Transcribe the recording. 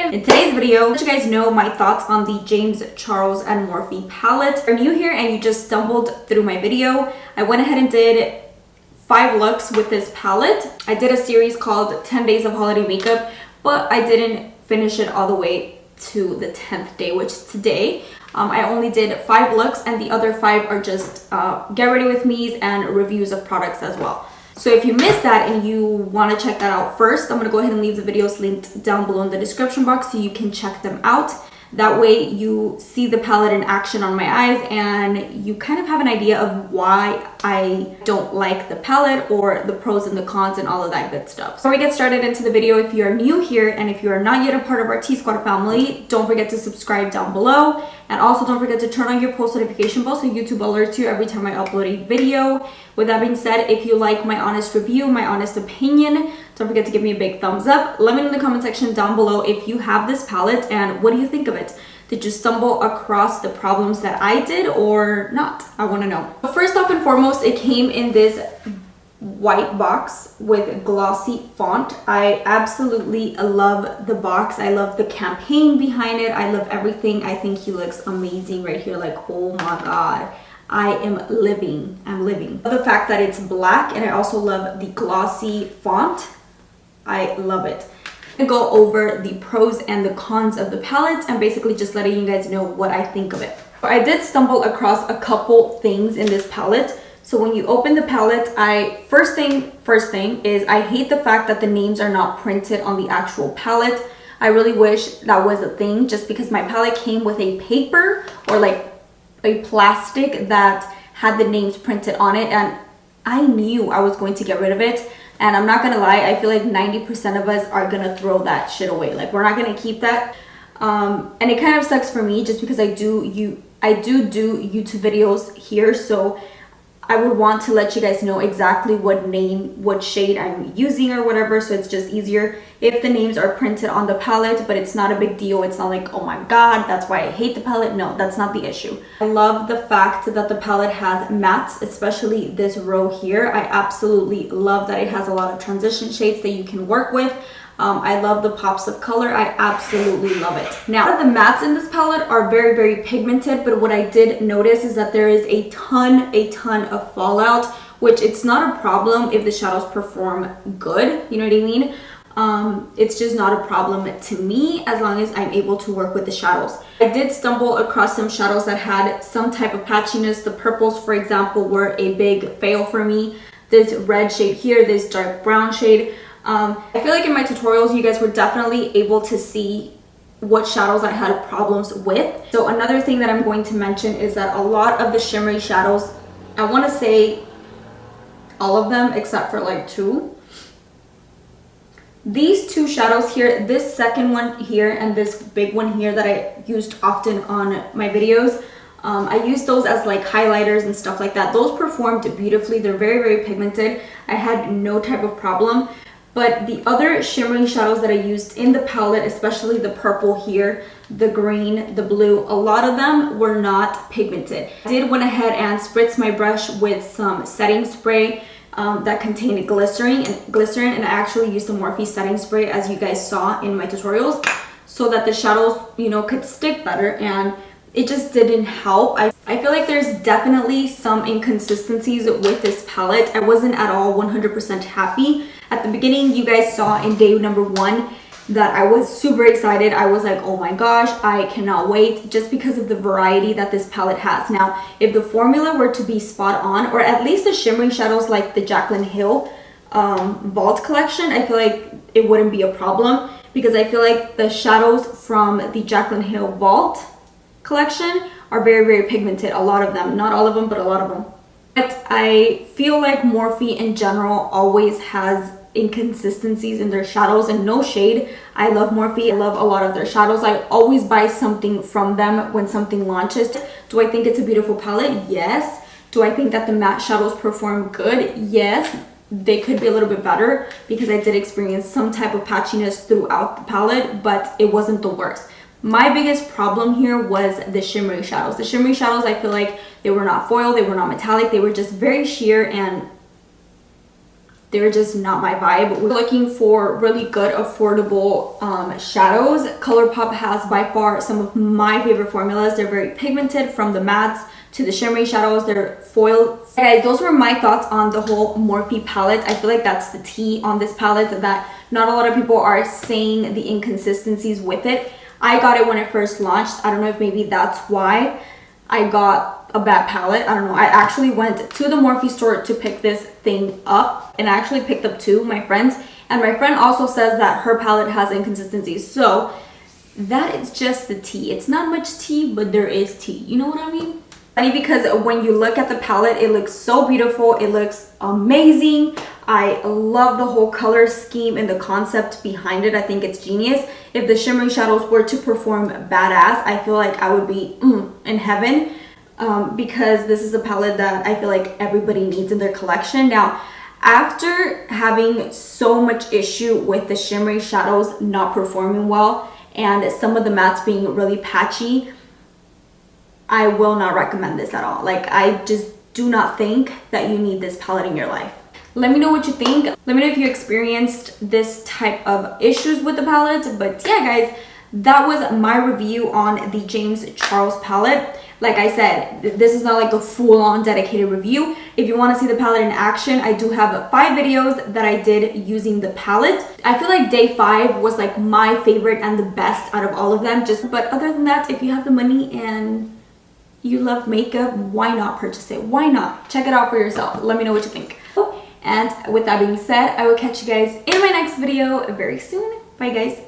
In today's video, I'll let you guys know my thoughts on the James Charles and Morphe palette. If you're new here and you just stumbled through my video, I went ahead and did 5 looks with this palette. I did a series called 10 Days of Holiday Makeup, but I didn't finish it all the way to the 10th day, which is today. I only did 5 looks, and the other 5 are just get ready with me's and reviews of products as well. So if you missed that and you want to check that out first, I'm going to go ahead and leave the videos linked down below in the description box so you can check them out. That way you see the palette in action on my eyes and you kind of have an idea of why I don't like the palette, or the pros and the cons and all of that good stuff. Before we get started into the video, if you are new here and if you are not yet a part of our T-Squad family, don't forget to subscribe down below. And also don't forget to turn on your post notification bell so YouTube alerts you every time I upload a video. With that being said, if you like my honest review, my honest opinion, don't forget to give me a big thumbs up. Let me know in the comment section down below if you have this palette and what do you think of it? Did you stumble across the problems that I did or not? I want to know. But first off and foremost, it came in this white box with glossy font. I absolutely love the box. I love the campaign behind it. I love everything. I think he looks amazing right here. Like, oh my god, I am living. I'm living. The fact that it's black, and I also love the glossy font. I love it. I'm gonna go over the pros and the cons of the palette and basically just letting you guys know what I think of it. I did stumble across a couple things in this palette. So when you open the palette, first thing is I hate the fact that the names are not printed on the actual palette. I really wish that was a thing, just because my palette came with a paper or like a plastic that had the names printed on it, and I knew I was going to get rid of it. And I'm not gonna lie, I feel like 90% of us are gonna throw that shit away. Like, we're not gonna keep that. And it kind of sucks for me just because I do YouTube videos here, so I would want to let you guys know exactly what name, what shade I'm using or whatever, so it's just easier if the names are printed on the palette, but it's not a big deal. It's not like, oh my god, that's why I hate the palette. No, that's not the issue. I love the fact that the palette has mattes, especially this row here. I absolutely love that it has a lot of transition shades that you can work with. I love the pops of color. I absolutely love it. Now, the mattes in this palette are very, very pigmented, but what I did notice is that there is a ton of fallout, which it's not a problem if the shadows perform good, you know what I mean? It's just not a problem to me as long as I'm able to work with the shadows. I did stumble across some shadows that had some type of patchiness. The purples, for example, were a big fail for me. This red shade here, this dark brown shade. I feel like in my tutorials, you guys were definitely able to see what shadows I had problems with. So another thing that I'm going to mention is that a lot of the shimmery shadows, I want to say all of them except for like 2. These 2 shadows here, this second one here and this big one here that I used often on my videos, I use those as like highlighters and stuff like that. Those performed beautifully. They're very, very pigmented. I had no type of problem. But the other shimmery shadows that I used in the palette, especially the purple here, the green, the blue, a lot of them were not pigmented. I did went ahead and spritz my brush with some setting spray that contained glycerin, and I actually used the Morphe setting spray, as you guys saw in my tutorials, so that the shadows, you know, could stick better, and it just didn't help. I feel like there's definitely some inconsistencies with this palette. I wasn't at all 100% happy. At the beginning, you guys saw in day number 1 that I was super excited. I was like, oh my gosh, I cannot wait, just because of the variety that this palette has. Now, if the formula were to be spot on, or at least the shimmery shadows like the Jaclyn Hill Vault collection, I feel like it wouldn't be a problem, because I feel like the shadows from the Jaclyn Hill Vault collection are very, very pigmented. A lot of them, not all of them, but a lot of them. But I feel like Morphe in general always has inconsistencies in their shadows, and no shade. I love Morphe. I love a lot of their shadows. I always buy something from them when something launches. Do I think it's a beautiful palette? Yes. Do I think that the matte shadows perform good? Yes. They could be a little bit better, because I did experience some type of patchiness throughout the palette, but it wasn't the worst. My biggest problem here was the shimmery shadows. The shimmery shadows, I feel like they were not foil, they were not metallic, they were just very sheer, and they're just not my vibe. We're looking for really good, affordable shadows. ColourPop has by far some of my favorite formulas. They're very pigmented, from the mattes to the shimmery shadows. They're foil. Guys, those were my thoughts on the whole Morphe palette. I feel like that's the tea on this palette, that not a lot of people are saying the inconsistencies with it. I got it when it first launched. I don't know if maybe that's why I got a bad palette. I don't know. I actually went to the Morphe store to pick this thing up, and I actually picked up two, my friends, and my friend also says that her palette has inconsistencies. So that is just the tea. It's not much tea, but there is tea. You know what I mean? Funny, because when you look at the palette, it looks so beautiful. It looks amazing. I love the whole color scheme and the concept behind it. I think it's genius. If the shimmery shadows were to perform badass, I feel like I would be in heaven, because this is a palette that I feel like everybody needs in their collection. Now, after having so much issue with the shimmery shadows not performing well and some of the mattes being really patchy, I will not recommend this at all. Like, I just do not think that you need this palette in your life. Let me know what you think. Let me know if you experienced this type of issues with the palette. But yeah, guys, that was my review on the James Charles palette. Like I said, this is not like a full-on dedicated review. If you want to see the palette in action, I do have 5 videos that I did using the palette. I feel like day 5 was like my favorite and the best out of all of them. But other than that, if you have the money and you love makeup, why not purchase it? Why not? Check it out for yourself. Let me know what you think. And with that being said, I will catch you guys in my next video very soon. Bye, guys.